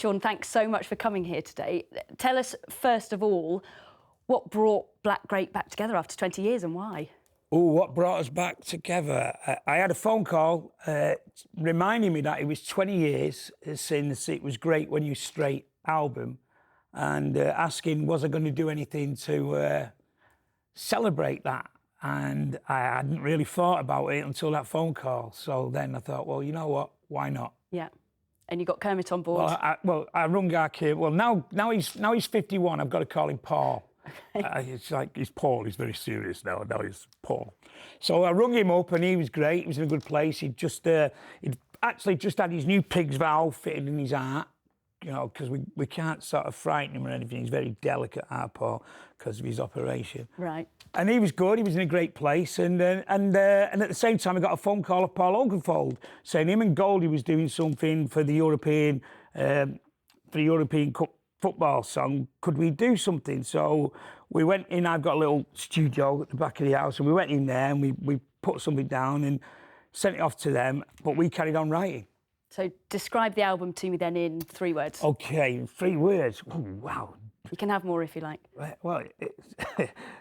Shaun, thanks so much for coming here today. Tell us, first of all, what brought Black Grape back together after 20 years and why? Oh, what brought us back together? I had a phone call reminding me that it was 20 years since It Was Great When You Straight album, and asking was I going to do anything to celebrate that. And I hadn't really thought about it until that phone call. So then I thought, well, you know what? Why not? Yeah. And you got Kermit on board. I rung our kid. Well, now he's 51. I've got to call him Paul. It's like he's Paul. He's very serious now. Now he's Paul. So I rung him up, and he was great. He was in a good place. He'd actually just had his new pig's valve fitted in his heart. You know, because we can't sort of frighten him or anything. He's very delicate, our Paul, because of his operation. Right. And he was good. He was in a great place. And at the same time, I got a phone call of Paul Oakenfold saying him and Goldie was doing something for the European Cup football song. Could we do something? So we went in. I've got a little studio at the back of the house, and we went in there and we put something down and sent it off to them. But we carried on writing. So describe the album to me then in 3 words. Okay, in 3 words. Oh, wow. You can have more if you like. Well,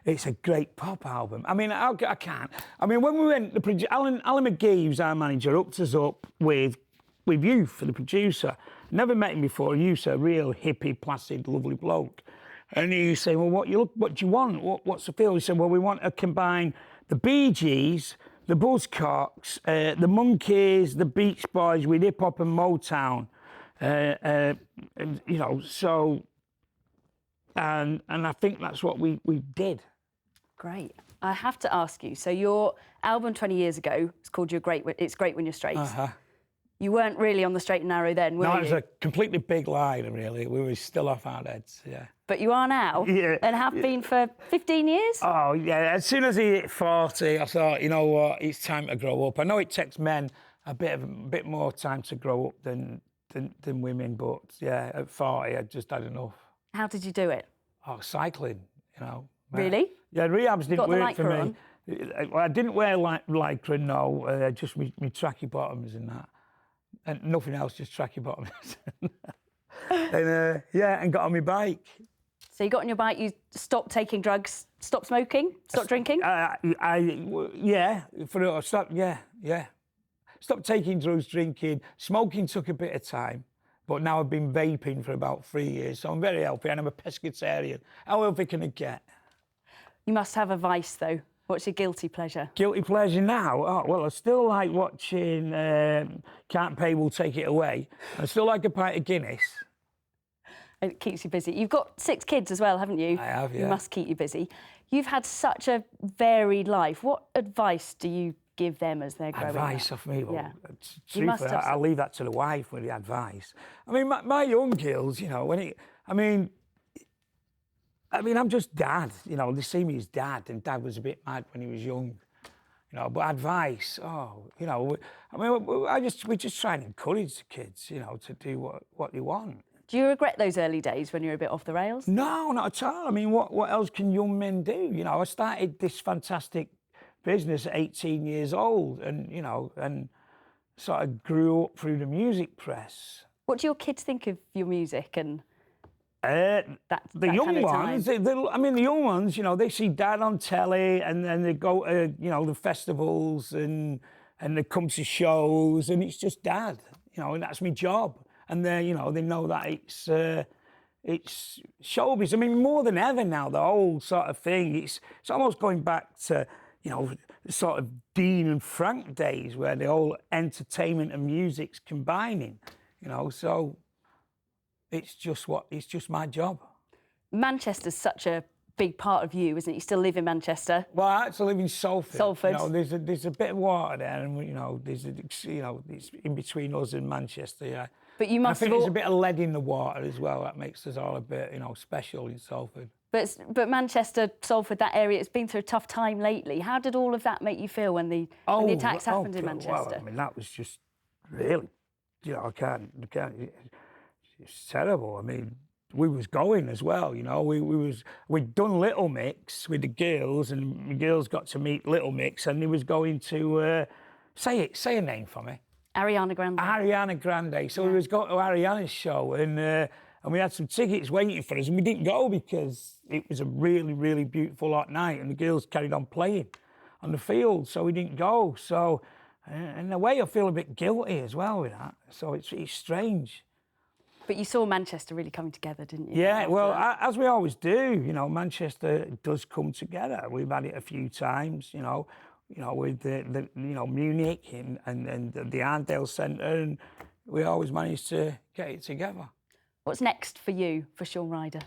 it's a great pop album. I mean, I can't. I mean, when we went, Alan McGee, who's our manager, hooked us up with you for the producer. Never met him before. You's a real hippie, placid, lovely bloke. And he said, well, what do you want? What's the feel? He said, well, we want to combine the Bee Gees, the Buzzcocks, the Monkees, the Beach Boys with hip hop and Motown. You know, so. And I think that's what we did. Great. I have to ask you, so your album 20 years ago, it's called It's Great When You're Straight. Uh-huh. You weren't really on the straight and narrow then, were you? No, it was a completely big lie, really. We were still off our heads, yeah. But you are now, yeah, and have been for 15 years? Oh, yeah. As soon as he hit 40, I thought, you know what, it's time to grow up. I know it takes men a bit more time to grow up than women, but, yeah, at 40, I just had enough. How did you do it? Oh, cycling, you know. Really? Yeah, rehabs didn't work for me. On? Well, I didn't wear lycra, no, just me tracky bottoms and that. And nothing else, just tracky bottoms. And, and got on my bike. So you got on your bike, you stopped taking drugs, stopped smoking, stopped drinking? Stopped taking drugs, drinking. Smoking took a bit of time. But now I've been vaping for about 3 years, so I'm very healthy, and I'm a pescatarian. How healthy can it get? You must have a vice, though. What's your guilty pleasure? Guilty pleasure now? Oh, well, I still like watching Can't Pay, Will Take It Away. I still like a pint of Guinness. It keeps you busy. You've got 6 kids as well, haven't you? I have, yeah. You must keep you busy. You've had such a varied life. What advice do you give them as they're growing up? Advice off me? Well, yeah. Truthfully, I'll leave that to the wife with the advice. I mean, my young girls, you know, I'm just dad, you know, they see me as dad, and dad was a bit mad when he was young, you know, but advice, you know, we just try and encourage the kids, you know, to do what they want. Do you regret those early days when you were a bit off the rails? No, not at all. I mean, what else can young men do? You know, I started this fantastic business at 18 years old, and, you know, and sort of grew up through the music press. What do your kids think of your music and the young kind of ones, the young ones, you know, they see Dad on telly, and then they go to, you know, the festivals and they come to shows, and it's just Dad, you know, and that's my job. And you know, they know that it's showbiz. I mean, more than ever now, the whole sort of thing, it's almost going back to, you know, the sort of Dean and Frank days where the whole entertainment and music's combining, you know, so it's just my job. Manchester's such a big part of you, isn't it? You still live in Manchester. Well, I actually live in Salford. Salford. You know, there's a bit of water there, and, you know, it's in between us and Manchester, yeah. But you must. I think there's a bit of lead in the water as well. That makes us all a bit, you know, special in Salford. But Manchester, Salford, that area, it's been through a tough time lately. How did all of that make you feel when the attacks happened in Manchester? Well, I mean, that was just really, you know, I can't. It's terrible. I mean, we was going as well, you know. We'd done Little Mix with the girls, and the girls got to meet Little Mix, and they was going to say a name for me. Ariana Grande. Ariana Grande. So we was going to Ariana's show, and we had some tickets waiting for us, and we didn't go because it was a really, really beautiful hot night, and the girls carried on playing on the field, so we didn't go. So in a way, I feel a bit guilty as well with that. So it's strange. But you saw Manchester really coming together, didn't you? Yeah, well, as we always do, you know, Manchester does come together. We've had it a few times, you know, with the Munich and the Arndale Centre, and we always manage to get it together. What's next for you, for Shaun Ryder?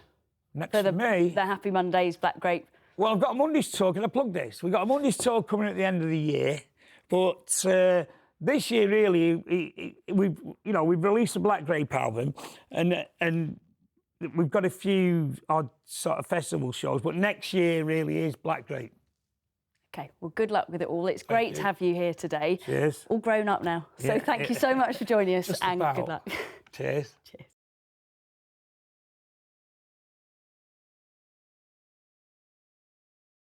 Next for me? The Happy Mondays, Black Grape. Well, I've got a Mondays tour. Can I plug this? We've got a Mondays tour coming at the end of the year, but this year really we've released a Black Grape album, and we've got a few odd sort of festival shows, but next year really is Black Grape. Okay, well, good luck with it all. It's great to have you here today. Cheers. All grown up now. So thank you so much for joining us, and good luck. Cheers. Cheers.